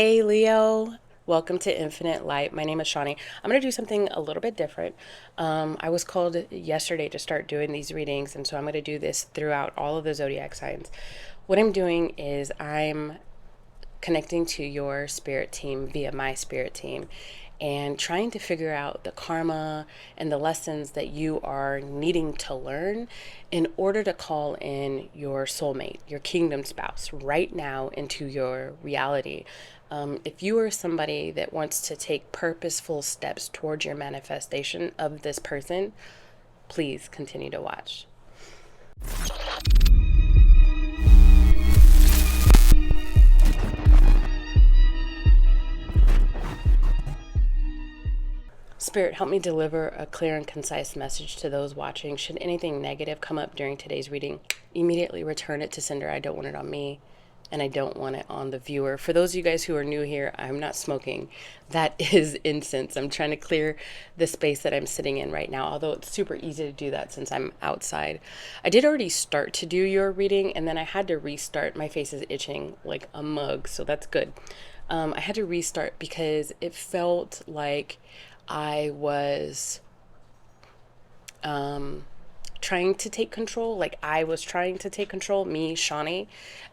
Hey Leo, welcome to Infinite Light. My name is Shawnee. I'm going to do something a little bit different. I was called yesterday to start doing these readings, and so I'm going to do this throughout all of the zodiac signs. What I'm doing is I'm connecting to your spirit team via my spirit team and trying to figure out the karma and the lessons that you are needing to learn in order to call in your soulmate, your kingdom spouse, right now into your reality. If you are somebody that wants to take purposeful steps towards your manifestation of this person, please continue to watch. Spirit, help me deliver a clear and concise message to those watching. Should anything negative come up during today's reading, immediately return it to sender. I don't want it on me, and I don't want it on the viewer. For those of you guys who are new here, I'm not smoking. That is incense. I'm trying to clear the space that I'm sitting in right now, although it's super easy to do that since I'm outside. I did already start to do your reading, and then I had to restart. My face is itching like a mug, so that's good. I had to restart because it felt like I was trying to take control. Like I was trying to take control, me, Shawnee,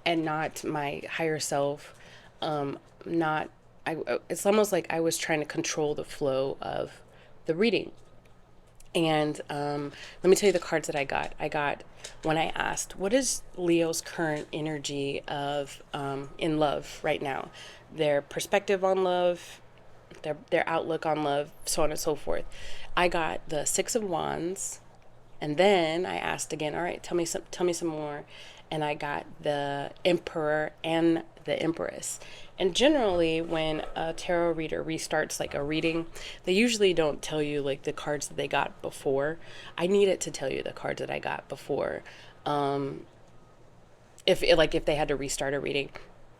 and not my higher self. Not, it's almost like I was trying to control the flow of the reading. And let me tell you the cards that I got. I got, when I asked, what is Leo's current energy of in love right now? Their perspective on love, their outlook on love, so on and so forth. I got the Six of Wands, and then I asked again, all right, tell me some more. And I got the Emperor and the Empress. And generally when a tarot reader restarts like a reading, they usually don't tell you like the cards that they got before. I needed to tell you the cards that I got before. If they had to restart a reading,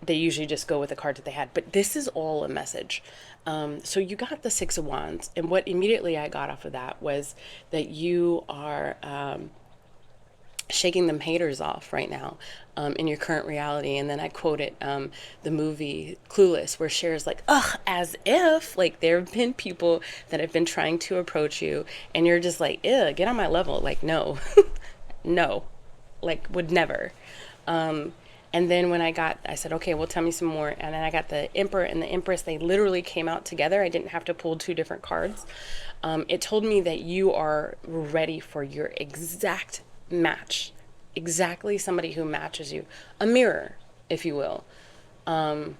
they usually just go with the cards that they had. But this is all a message. So you got the Six of Wands, and what immediately I got off of that was that you are shaking them haters off right now in your current reality. And then I quoted the movie Clueless, where Cher's like, ugh, as if, like, there have been people that have been trying to approach you, and you're just like, ew, get on my level. Like, no, no, like, would never. And then when I said, okay, well, tell me some more. And then I got the Emperor and the Empress. They literally came out together. I didn't have to pull two different cards. It told me that you are ready for your exact match, exactly somebody who matches you, a mirror, if you will. And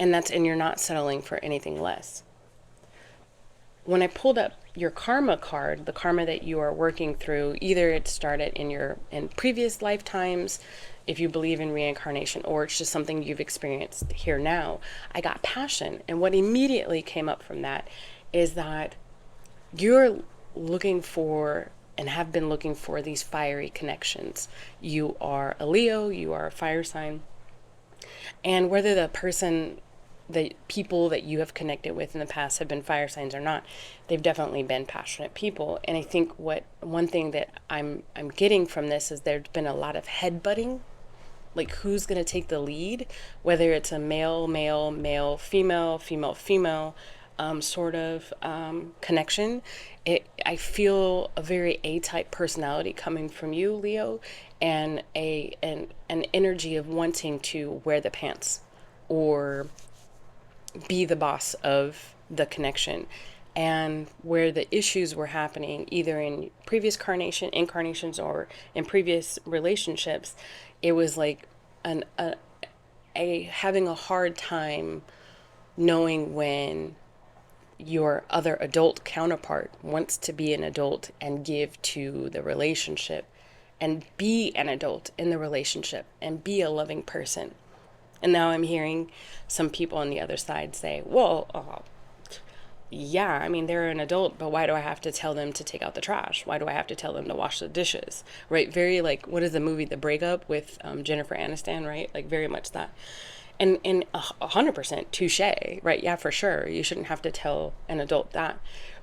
you're not settling for anything less. When I pulled up your karma card, the karma that you are working through, either it started in previous lifetimes, if you believe in reincarnation, or it's just something you've experienced here now. I got passion, and what immediately came up from that is that you're looking for and have been looking for these fiery connections. You are a Leo, you are a fire sign, and whether the people that you have connected with in the past have been fire signs or not, they've definitely been passionate people. And I think one thing that I'm getting from this is there's been a lot of headbutting, like who's going to take the lead, whether it's a male, male, male, female, female, female sort of connection. I feel a very A-type personality coming from you, Leo, and an energy of wanting to wear the pants or be the boss of the connection. And where the issues were happening, either in previous incarnations or in previous relationships, it was like having a hard time knowing when your other adult counterpart wants to be an adult and give to the relationship and be an adult in the relationship and be a loving person. And now I'm hearing some people on the other side say, well, yeah, I mean, they're an adult, but why do I have to tell them to take out the trash? Why do I have to tell them to wash the dishes? Right? Very like, what is the movie, The Breakup with Jennifer Aniston, right? Like very much that. And 100% touche, right? Yeah, for sure. You shouldn't have to tell an adult that.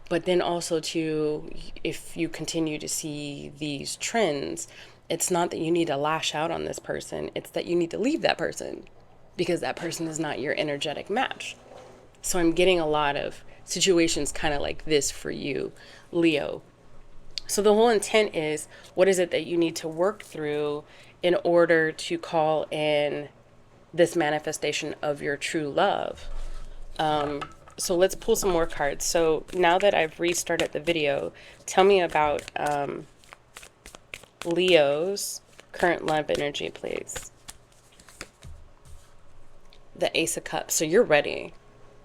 But then also too, if you continue to see these trends, it's not that you need to lash out on this person. It's that you need to leave that person. because that person is not your energetic match. So I'm getting a lot of situations kind of like this for you, Leo. So the whole intent is, what is it that you need to work through in order to call in this manifestation of your true love? So let's pull some more cards. So now that I've restarted the video, tell me about Leo's current love energy, please. The Ace of Cups. So you're ready.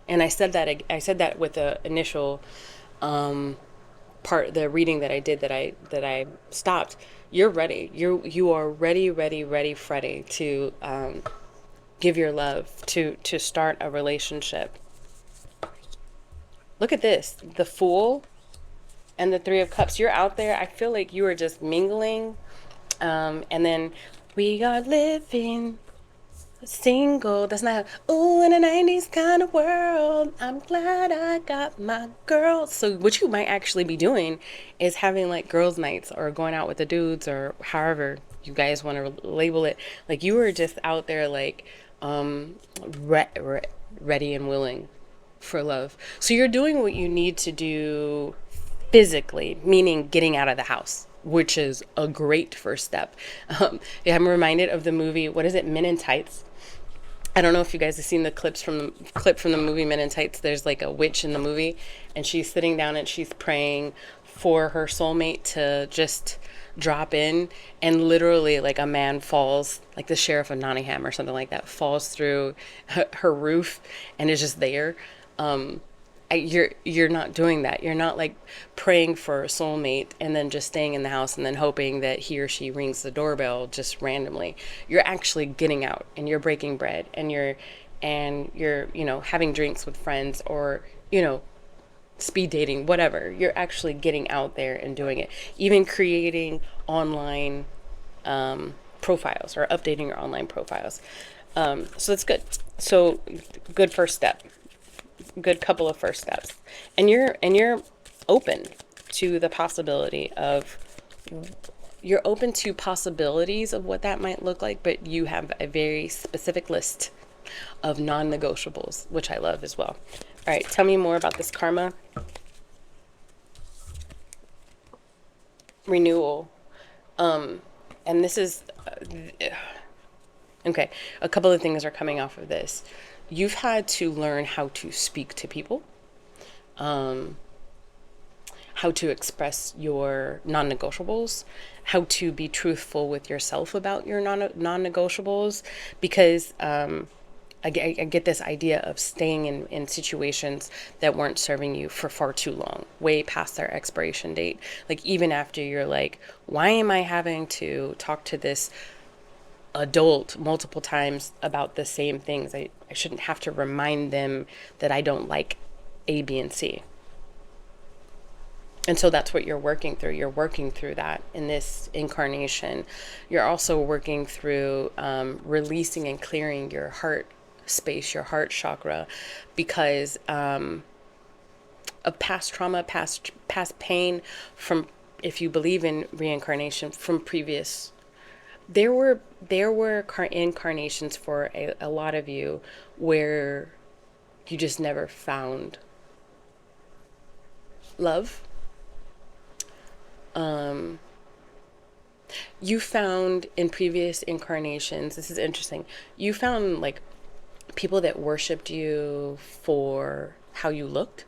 And I said that with the initial part, the reading that I did, that I stopped. You're ready. You are ready, Freddie, to give your love, to start a relationship. Look at this, the Fool and the Three of Cups. You're out there. I feel like you are just mingling, and then we are living single. That's not, ooh, in a 90s kind of world, I'm glad I got my girl. So what you might actually be doing is having like girls' nights, or going out with the dudes, or however you guys want to label it. Like, you are just out there like ready and willing for love. So you're doing what you need to do physically, meaning getting out of the house, which is a great first step. Yeah, I'm reminded of the movie, what is it, Men in Tights? I don't know if you guys have seen the clip from the movie Men in Tights. There's like a witch in the movie, and she's sitting down and she's praying for her soulmate to just drop in, and literally like a man falls, like the sheriff of Nottingham or something like that, falls through her roof and is just there. You're not doing that. You're not like praying for a soulmate and then just staying in the house and then hoping that he or she rings the doorbell just randomly. You're actually getting out and you're breaking bread, and you're having drinks with friends, or speed dating, whatever. You're actually getting out there and doing it. Even creating online profiles, or updating your online profiles. So that's good. So good first step. Good couple of first steps. And you're open to the possibility of, you're open to possibilities of what that might look like, but you have a very specific list of non-negotiables, which I love as well. All right, tell me more about this karma. Renewal. And this is okay, a couple of things are coming off of this. You've had to learn how to speak to people, how to express your non-negotiables, how to be truthful with yourself about your non-negotiables, because I get this idea of staying in situations that weren't serving you for far too long, way past their expiration date. Like, even after you're like, why am I having to talk to this adult multiple times about the same things? I shouldn't have to remind them that I don't like A, B, and C. And so that's what you're working through. You're working through that in this incarnation. You're also working through releasing and clearing your heart space, your heart chakra, because of past trauma, past pain from, if you believe in reincarnation, from previous. There were incarnations for a lot of you where you just never found love. You found in previous incarnations, this is interesting, you found like people that worshipped you for how you looked,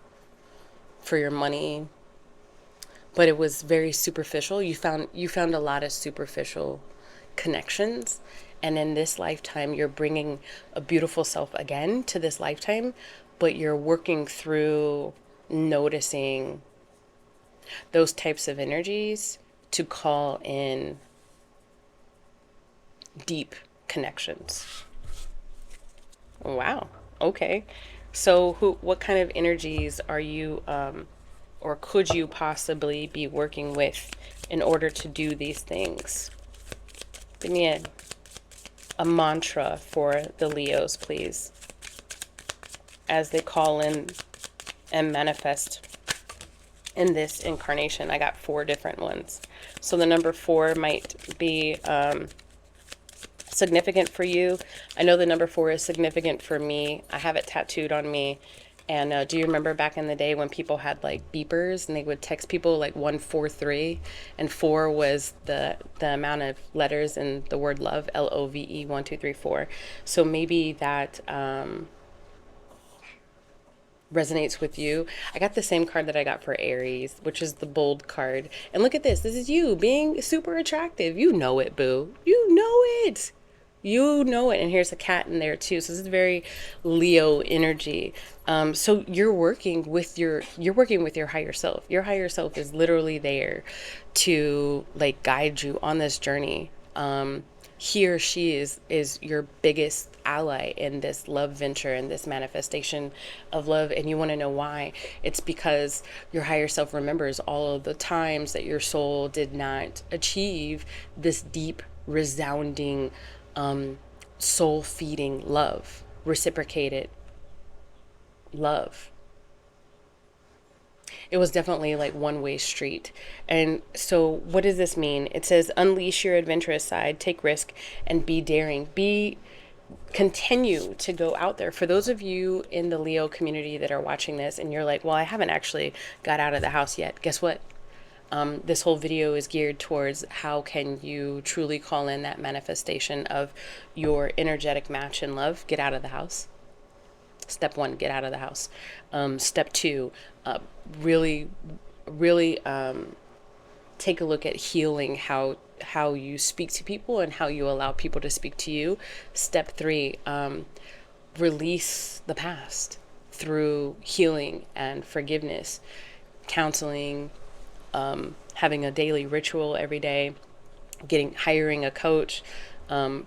for your money, but it was very superficial. You found a lot of superficial connections, and in this lifetime you're bringing a beautiful self again to this lifetime, but you're working through noticing those types of energies to call in deep connections. Wow. Okay. So what kind of energies are you or could you possibly be working with in order to do these things? Give me a mantra for the Leos, please, as they call in and manifest in this incarnation. I got 4 different ones. So the number 4 might be significant for you. I know the number 4 is significant for me. I have it tattooed on me. And do you remember back in the day when people had like beepers and they would text people like 143, and 4 was the amount of letters in the word love, LOVE, 1 2 3 4. So maybe that resonates with you. I got the same card that I got for Aries, which is the bold card. And look at this. This is you being super attractive. You know it, boo. You know it. You know it. And here's a cat in there too. So this is very Leo energy. So you're working with your higher self. Your higher self is literally there to like guide you on this journey. He or she is your biggest ally in this love venture and this manifestation of love. And you want to know why? It's because your higher self remembers all of the times that your soul did not achieve this deep, resounding, soul feeding love, reciprocated love. It was definitely like one-way street. And so what does this mean? It says unleash your adventurous side, take risk, and be daring. Continue to go out there. For those of you in the Leo community that are watching this and you're like, well, I haven't actually got out of the house yet. Guess what? This whole video is geared towards how can you truly call in that manifestation of your energetic match in love. Get out of the house. Step 1, get out of the house. Step 2, really take a look at healing how you speak to people and how you allow people to speak to you. Step 3, release the past through healing and forgiveness, counseling, having a daily ritual every day, hiring a coach,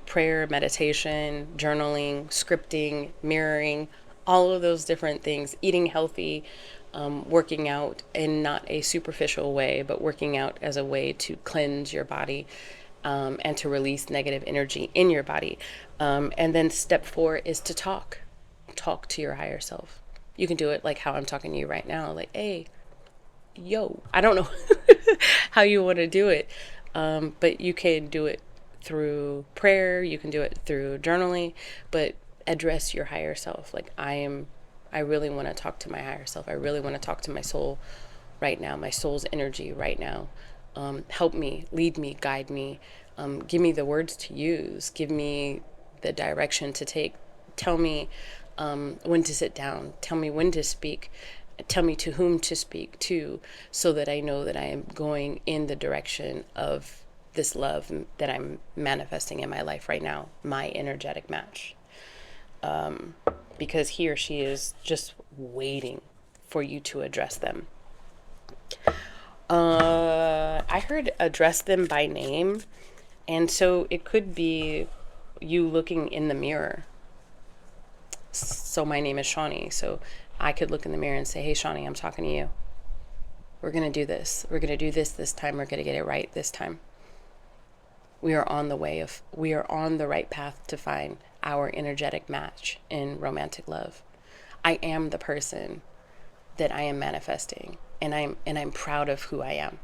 prayer, meditation, journaling, scripting, mirroring, all of those different things, eating healthy, working out in not a superficial way, but working out as a way to cleanse your body, and to release negative energy in your body. And then step 4 is to talk to your higher self. You can do it like how I'm talking to you right now, like, hey, yo, I don't know how you want to do it. But you can do it through prayer, you can do it through journaling, but address your higher self. Like I really want to talk to my higher self. I really want to talk to my soul right now, my soul's energy right now. Help me, lead me, guide me. Give me the words to use. Give me the direction to take. Tell me when to sit down. Tell me when to speak. Tell me to whom to speak to, so that I know that I am going in the direction of this love that I'm manifesting in my life right now, my energetic match. Because he or she is just waiting for you to address them. I heard address them by name, and so it could be you looking in the mirror. So my name is Shawnee, so I could look in the mirror and say, hey, Shawnee, I'm talking to you. We're going to do this. We're going to do this time. We're going to get it right this time. We are on the right path to find our energetic match in romantic love. I am the person that I am manifesting, and I'm proud of who I am,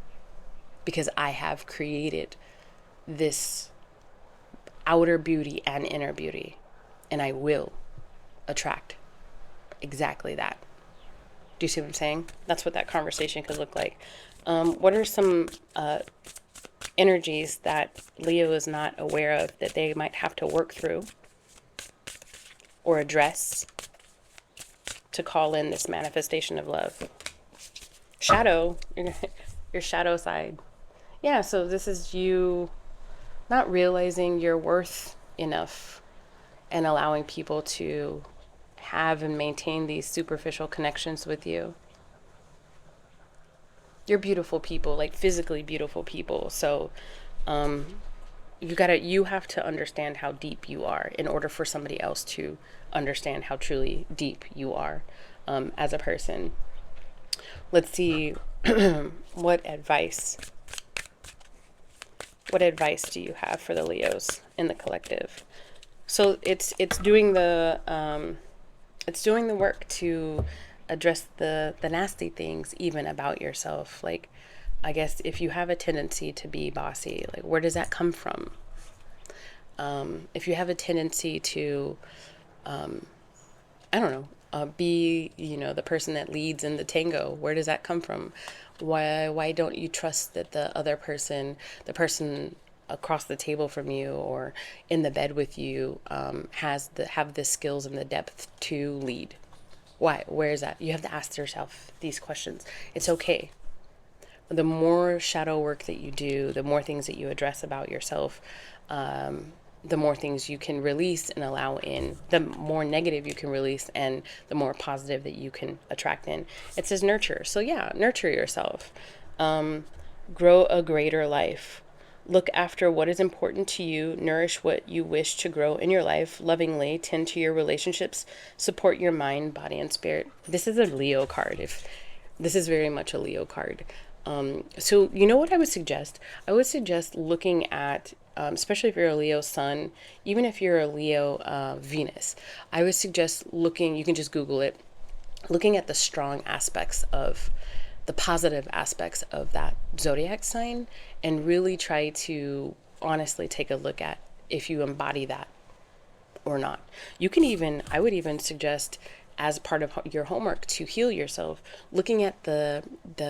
because I have created this outer beauty and inner beauty, and I will attract exactly that. Do you see what I'm saying? That's what that conversation could look like. What are some energies that Leo is not aware of that they might have to work through or address to call in this manifestation of love? Shadow, your shadow side. Yeah, so this is you not realizing your worth enough and allowing people to have and maintain these superficial connections with you. You're beautiful people, like physically beautiful people. So you have to understand how deep you are in order for somebody else to understand how truly deep you are as a person. Let's see what advice do you have for the Leos in the collective? So it's doing the work to address the nasty things even about yourself. Like, I guess if you have a tendency to be bossy, like, where does that come from? If you have a tendency to, I don't know, be, the person that leads in the tango, where does that come from? Why don't you trust that the person across the table from you or in the bed with you, have the skills and the depth to lead? Why? Where is that? You have to ask yourself these questions. It's okay. The more shadow work that you do, the more things that you address about yourself, the more things you can release and allow in, the more negative you can release, and the more positive that you can attract in. It says nurture. So, yeah, nurture yourself. Grow a greater life. Look after what is important to you, nourish what you wish to grow in your life lovingly, tend to your relationships, support your mind, body, and spirit. This is a Leo card. If this is very much a Leo card. So you know what I would suggest? I would suggest looking at, especially if you're a Leo sun, even if you're a Leo Venus, I would suggest looking, you can just Google it, looking at the strong aspects of the positive aspects of that zodiac sign, and really try to honestly take a look at if you embody that or not. You can even, I would even suggest, as part of your homework to heal yourself, looking at the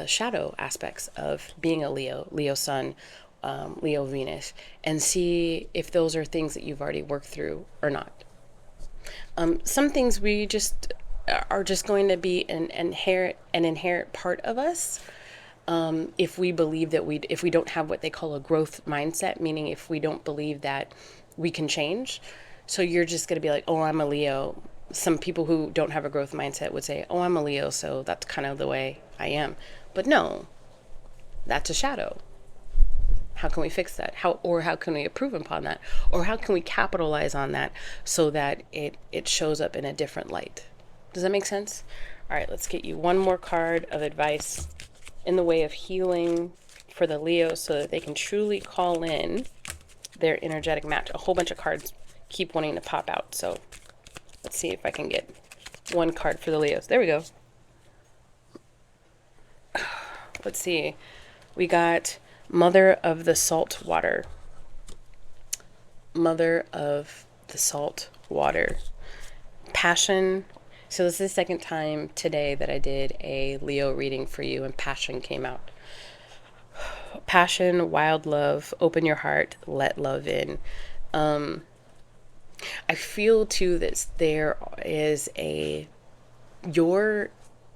shadow aspects of being a Leo sun, Leo Venus, and see if those are things that you've already worked through or not. Some things we just are just going to be an inherent part of us. If we believe that if we don't have what they call a growth mindset, meaning if we don't believe that we can change. So you're just going to be like, oh, I'm a Leo. Some people who don't have a growth mindset would say, oh, I'm a Leo, so that's kind of the way I am. But no, that's a shadow. How can we fix that? How can we improve upon that? Or how can we capitalize on that so that it shows up in a different light? Does that make sense? All right, let's get you one more card of advice in the way of healing for the Leos so that they can truly call in their energetic match. A whole bunch of cards keep wanting to pop out, so let's see if I can get one card for the Leos. There we go. Let's see. We got Mother of the Salt Water. Mother of the Salt Water. Passion. So this is the second time today that I did a Leo reading for you, and passion came out. Passion, wild love, open your heart, let love in. I feel too that there is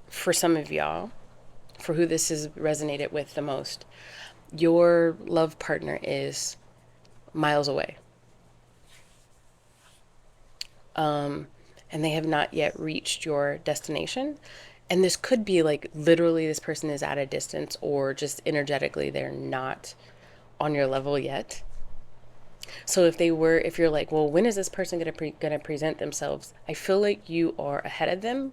for some of y'all, for who this has resonated with the most, your love partner is miles away. And they have not yet reached your destination. And this could be like literally this person is at a distance, or just energetically they're not on your level yet. So if you're like, well, when is this person gonna present themselves? I feel like you are ahead of them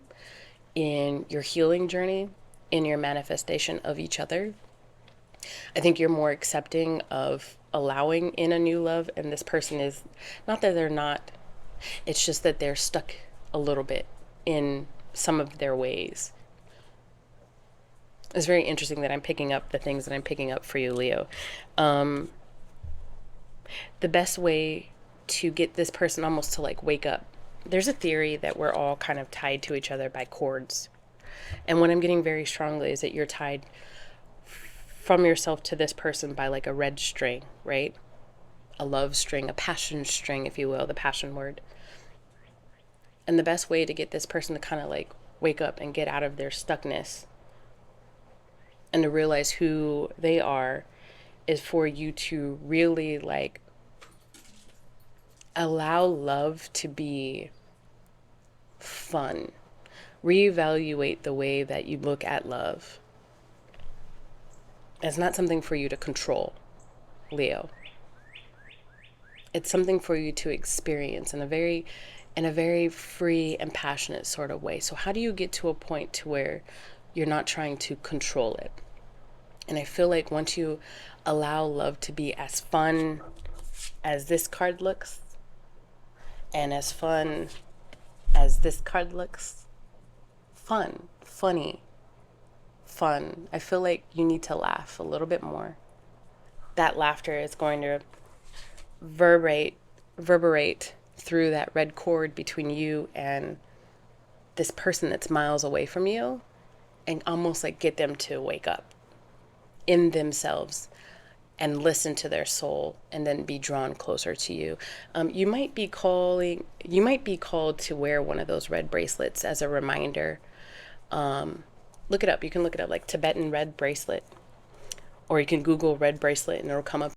in your healing journey, in your manifestation of each other. I think you're more accepting of allowing in a new love, and this person is not that they're not. It's just that they're stuck a little bit in some of their ways. It's very interesting that I'm picking up the things that I'm picking up for you, Leo. The best way to get this person almost to like wake up. There's a theory that we're all kind of tied to each other by cords. And what I'm getting very strongly is that you're tied from yourself to this person by like a red string, right? A love string, a passion string, if you will, the passion word. And the best way to get this person to kind of like wake up and get out of their stuckness and to realize who they are is for you to really like allow love to be fun. Reevaluate the way that you look at love. It's not something for you to control, Leo. It's something for you to experience in a very free and passionate sort of way. So how do you get to a point to where you're not trying to control it? And I feel like once you allow love to be as fun as this card looks, and as fun as this card looks, funny, fun. I feel like you need to laugh a little bit more. That laughter is going to reverberate reverberate through that red cord between you and this person that's miles away from you, and almost like get them to wake up in themselves and listen to their soul, and then be drawn closer to you. You might be called to wear one of those red bracelets as a reminder. Look it up. You can look it up, like Tibetan red bracelet, or you can Google red bracelet and it'll come up.